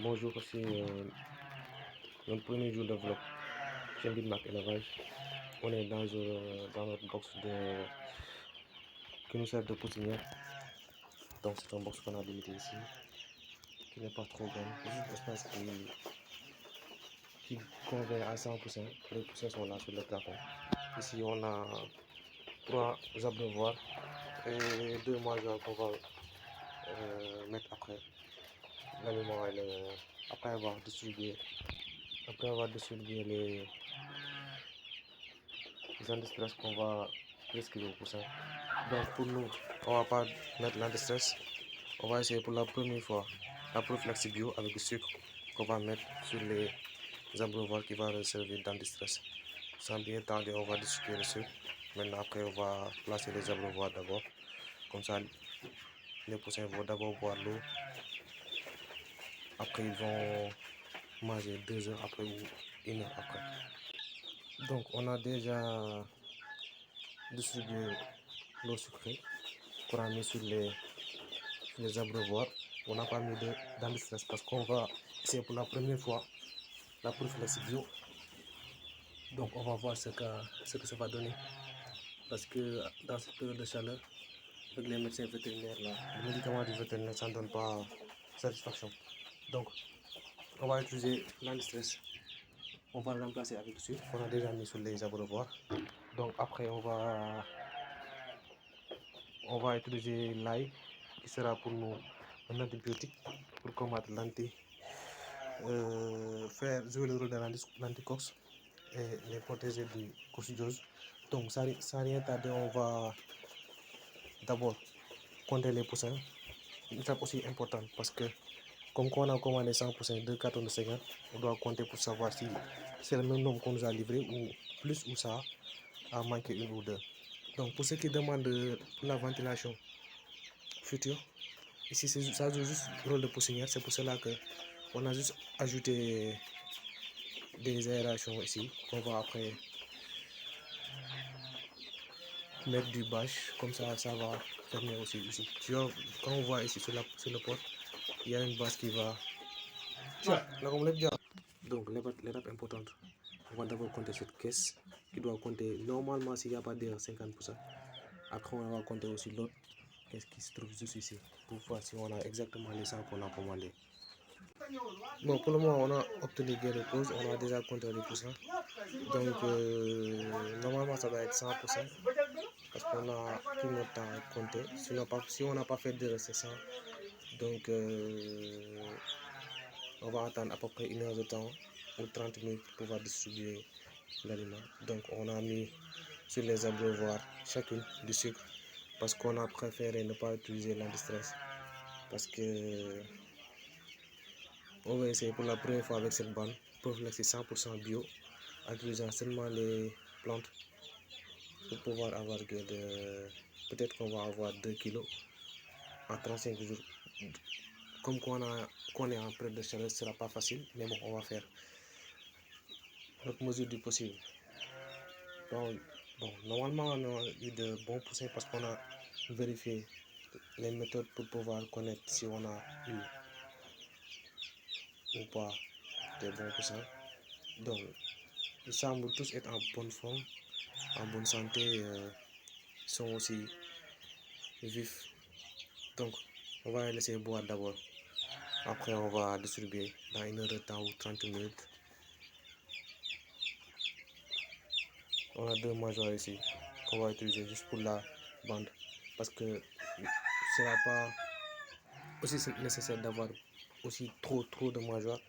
Bonjour, c'est notre premier jour de vlog chez Bitmark Élevage. On est dans notre box qui nous sert de poussinière. Donc c'est un box qu'on a limité ici, qui n'est pas trop grand, juste un espace qui convient à 100%. Les poussins sont là sur le carton. Ici on a 3 abreuvoirs et 2 mangeoires qu'on va mettre après l'aliment après avoir distribué les antistress qu'on va prescrire aux poussins. Donc pour nous, on va pas mettre l'antistress. On va essayer pour la première fois la prophylaxie bio avec du sucre qu'on va mettre sur les abreuvoirs qui va servir d'antistress. Sans bien tarder, on va distribuer le sucre. Maintenant, après, on va placer les abreuvoirs d'abord. Comme ça, les poussins vont d'abord boire l'eau. Après, ils vont manger 2 heures après ou 1 heure après. Donc, on a déjà distribué l'eau sucrée qu'on a mis sur les abreuvoirs. On n'a pas mis d'antistress parce qu'on va essayer pour la première fois la prophylaxie bio. Donc on va voir ce que ça va donner. Parce que dans cette période de chaleur, avec les médecins vétérinaires là, les médicaments du vétérinaire, ça ne donne pas satisfaction. Donc on va utiliser l'antistress. On va le remplacer avec le sucre qu'on a déjà mis sur les abreuvoirs. Donc après on va utiliser l'ail qui sera pour nous un antibiotique pour combattre faire jouer le rôle de l'anticox et les protéger du coccidiose. Donc sans rien tarder, on va d'abord compter les poussins. Une étape aussi importante parce que comme on a commandé 100 poussins, 2 cartons de 50, on doit compter pour savoir si c'est le même nombre qu'on nous a livré ou plus ou ça a manqué 1 ou 2. Donc pour ceux qui demandent pour la ventilation future, ici ça joue juste le rôle de poussinière. C'est pour cela que on a juste ajouté des aérations ici qu'on va après mettre du bâche, comme ça va fermer aussi ici. Tu vois, quand on voit ici sur le pot, il y a une bâche qui va. Donc l'étape importante, on va d'abord compter cette caisse qui doit compter normalement s'il n'y a pas d'erreur 50%. Après on va compter aussi l'autre caisse qui se trouve juste ici pour voir si on a exactement les 100 qu'on a commandé. Bon, pour le moment on a obtenu gain de cause, on a déjà compté les poussins. Donc normalement ça doit être 100% parce qu'on a pris notre temps à compter. Sinon, si on n'a pas fait d'erreur, c'est 100. Donc on va attendre à peu près 1 heure de temps ou 30 minutes pour pouvoir distribuer l'aliment. Donc on a mis sur les abreuvoirs chacune du sucre parce qu'on a préféré ne pas utiliser l'antistress parce que on va essayer pour la première fois avec cette bande prophylaxie 100% bio en utilisant seulement les plantes pour pouvoir avoir peut-être qu'on va avoir 2 kilos en 35 jours. Comme qu'on est en période de chaleur, ce ne sera pas facile, mais bon, on va faire notre mesure du possible. Bon, normalement, on a eu de bons poussins parce qu'on a vérifié les méthodes pour pouvoir connaître si on a eu ou pas des bons poussins. Donc, ils semblent tous être en bonne forme, en bonne santé, ils sont aussi vifs. Donc, on va les laisser boire d'abord. Après, on va distribuer dans 1 heure de temps ou 30 minutes. On a 2 mangeoires ici qu'on va utiliser juste pour la bande parce que ce n'est pas aussi nécessaire d'avoir aussi trop de mangeoires.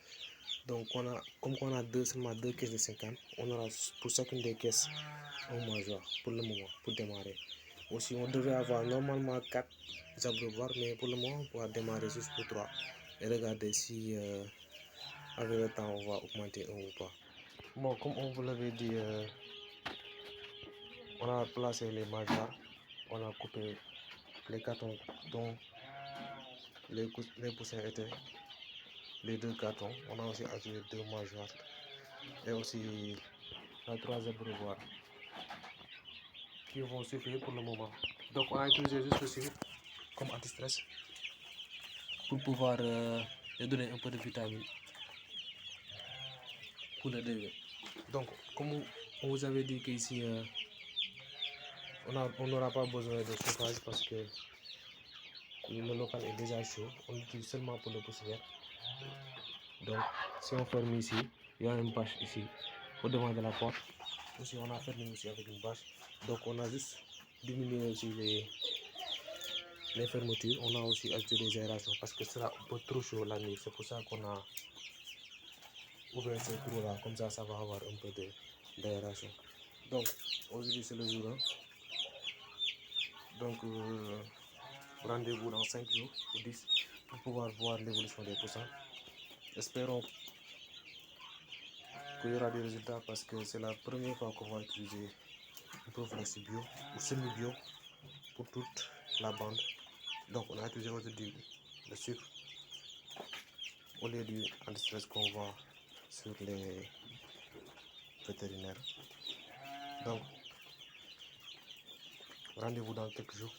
Donc comme on a seulement 2 caisses de 50, on aura pour chacune des caisses un mangeoire pour le moment, pour démarrer. Aussi on devrait avoir normalement 4 abreuvoirs, mais pour le moment on va démarrer juste pour 3 et regarder si avec le temps on va augmenter un ou pas. Bon, comme on vous l'avait dit, on a placé les mangeoires, on a coupé les cartons dont les poussins étaient, les 2 cartons. On a aussi ajouté 2 mangeoires et aussi 3 abreuvoirs qui vont suffire pour le moment. Donc on a utilisé juste le sucre comme antistress pour pouvoir et donner un peu de vitamines pour le début. Donc, comme on vous avait dit qu'ici, on n'aura pas besoin de chauffage parce que le local est déjà chaud. On l'utilise seulement pour le poussière. Donc, si on ferme ici, il y a une bâche ici, au devant de la porte. Aussi, on a fermé aussi avec une bâche. Donc, on a juste diminué aussi les fermetures. On a aussi ajouté des aérations parce que ce sera un peu trop chaud la nuit. C'est pour ça qu'on a ouvert ces trous-là. Comme ça va avoir un peu d'aération. Donc, aujourd'hui, c'est le jour 1. Donc, rendez-vous dans 5 jours ou 10 pour pouvoir voir l'évolution des poussins. Espérons qu'il y aura des résultats parce que c'est la première fois qu'on va utiliser une prophylaxie bio ou semi-bio pour toute la bande. Donc on a utilisé aujourd'hui le sucre au lieu du anti-stress qu'on voit sur les vétérinaires. Donc rendez-vous dans quelques jours